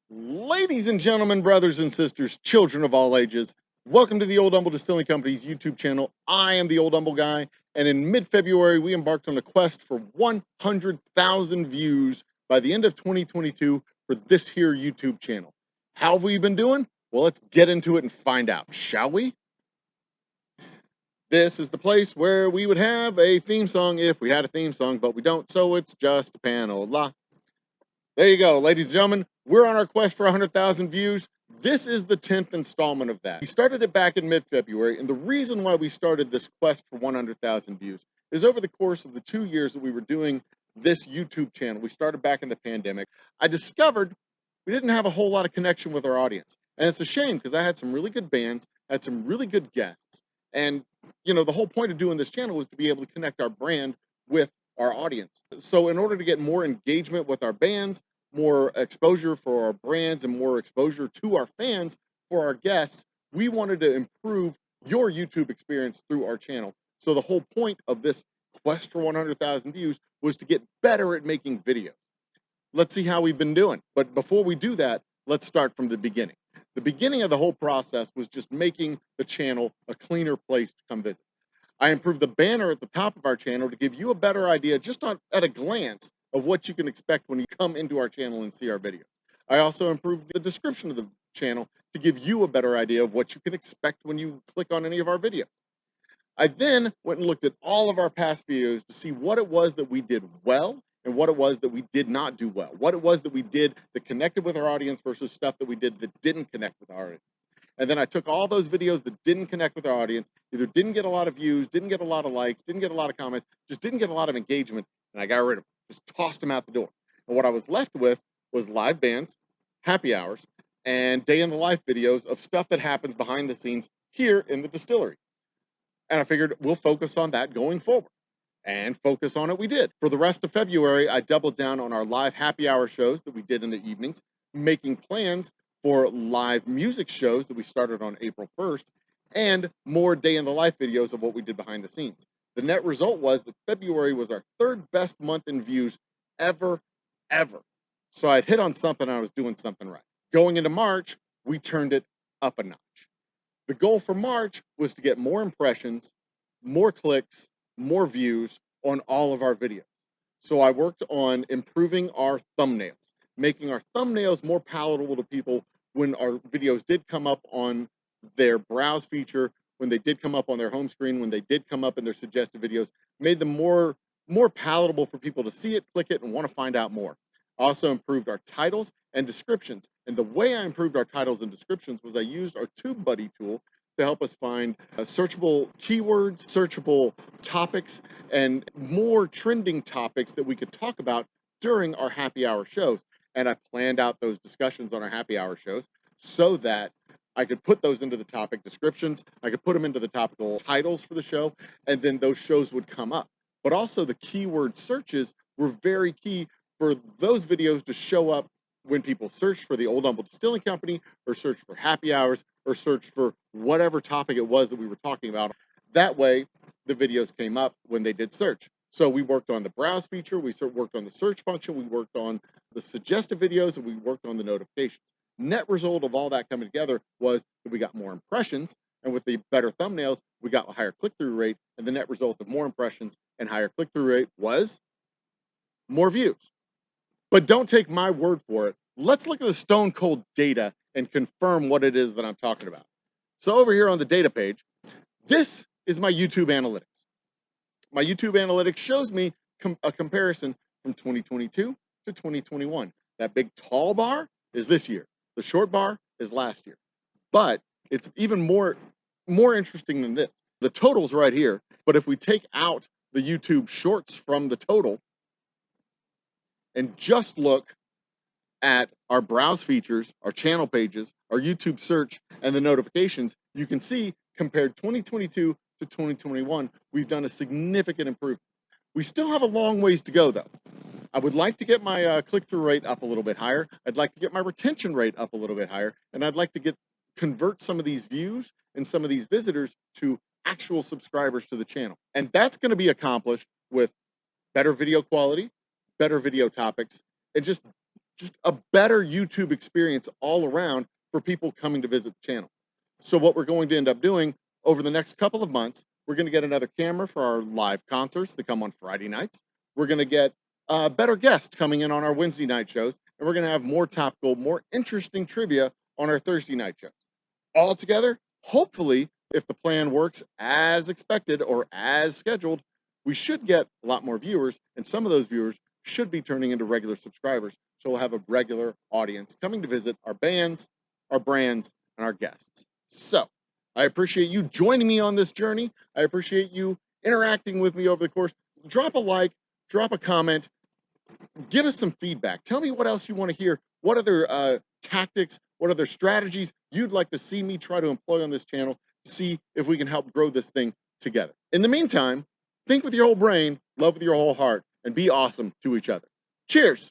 Ladies and gentlemen, brothers and sisters, children of all ages, welcome to the Old Humble Distilling Company's YouTube channel. I am the Old Humble Guy, and in mid-February, we embarked on a quest for 100,000 views by the end of 2022 for this here YouTube channel. How have we been doing? Well, let's get into it and find out, shall we? This is the place where we would have a theme song if we had a theme song, but we don't, so it's just a panel. There you go, ladies and gentlemen. We're on our quest for 100,000 views. This is the 10th installment of that. We started it back in mid-February, and the reason why we started this quest for 100,000 views is over the course of the 2 years that we were doing this YouTube channel. We started back in the pandemic. I discovered we didn't have a whole lot of connection with our audience. And it's a shame because I had some really good bands, had some really good guests. And, the whole point of doing this channel was to be able to connect our brand with our audience. So in order to get more engagement with our bands, more exposure for our brands, and more exposure to our fans for our guests, we wanted to improve your YouTube experience through our channel. So the whole point of this quest for 100,000 views was to get better at making videos. Let's see how we've been doing. But before we do that, let's start from the beginning. The beginning of the whole process was just making the channel a cleaner place to come visit. I improved the banner at the top of our channel to give you a better idea just at a glance of what you can expect when you come into our channel and see our videos. I also improved the description of the channel to give you a better idea of what you can expect when you click on any of our videos. I then went and looked at all of our past videos to see what it was that we did well and what it was that we did not do well, what it was that we did that connected with our audience versus stuff that we did that didn't connect with our audience. And then I took all those videos that didn't connect with our audience, either didn't get a lot of views, didn't get a lot of likes, didn't get a lot of comments, just didn't get a lot of engagement, and I got rid of them, just tossed them out the door. And what I was left with was live bands, happy hours, and day in the life videos of stuff that happens behind the scenes here in the distillery. And I figured we'll focus on that going forward. And focus on it we did. For the rest of February, I doubled down on our live happy hour shows that we did in the evenings, making plans for live music shows that we started on April 1st, and more day in the life videos of what we did behind the scenes. The net result was that February was our third best month in views ever. So I'd hit on something and I was doing something right. Going into March, we turned it up a notch. The goal for March was to get more impressions, more clicks, more views on all of our videos. So I worked on improving our thumbnails, making our thumbnails more palatable to people when our videos did come up on their browse feature, when they did come up on their home screen, when they did come up in their suggested videos, made them more palatable for people to see it, click it, and want to find out more. Also improved our titles and descriptions. And the way I improved our titles and descriptions was I used our TubeBuddy tool to help us find searchable keywords, searchable topics, and more trending topics that we could talk about during our happy hour shows. And I planned out those discussions on our happy hour shows so that I could put those into the topic descriptions, I could put them into the topical titles for the show, and then those shows would come up. But also the keyword searches were very key for those videos to show up when people search for the Old Humble Distilling Company, or search for happy hours, or search for whatever topic it was that we were talking about. That way, the videos came up when they did search. So we worked on the browse feature, we worked on the search function, we worked on the suggested videos, and we worked on the notifications. Net result of all that coming together was that we got more impressions, and with the better thumbnails, we got a higher click-through rate, and the net result of more impressions and higher click-through rate was more views. But don't take my word for it. Let's look at the stone cold data and confirm what it is that I'm talking about. So over here on the data page, this is my YouTube analytics. My YouTube analytics shows me a comparison from 2022 to 2021. That big tall bar is this year. The short bar is last year. But it's even more interesting than this. The total's right here, but if we take out the YouTube shorts from the total and just look at our browse features, our channel pages, our YouTube search, and the notifications, you can see compared 2022 to 2021, we've done a significant improvement. We still have a long ways to go though. I would like to get my click-through rate up a little bit higher. I'd like to get my retention rate up a little bit higher, and I'd like to convert some of these views and some of these visitors to actual subscribers to the channel. And that's going to be accomplished with better video quality, better video topics, and just just a better YouTube experience all around for people coming to visit the channel. So what we're going to end up doing over the next couple of months, we're going to get another camera for our live concerts that come on Friday nights. We're going to get better guests coming in on our Wednesday night shows, and we're going to have more topical, more interesting trivia on our Thursday night shows. All together, hopefully, if the plan works as expected or as scheduled, we should get a lot more viewers, and some of those viewers should be turning into regular subscribers. So we'll have a regular audience coming to visit our bands, our brands, and our guests. So I appreciate you joining me on this journey. I appreciate you interacting with me over the course. Drop a like, drop a comment, give us some feedback. Tell me what else you want to hear. What other tactics, what other strategies you'd like to see me try to employ on this channel to see if we can help grow this thing together. In the meantime, think with your whole brain, love with your whole heart, and be awesome to each other. Cheers.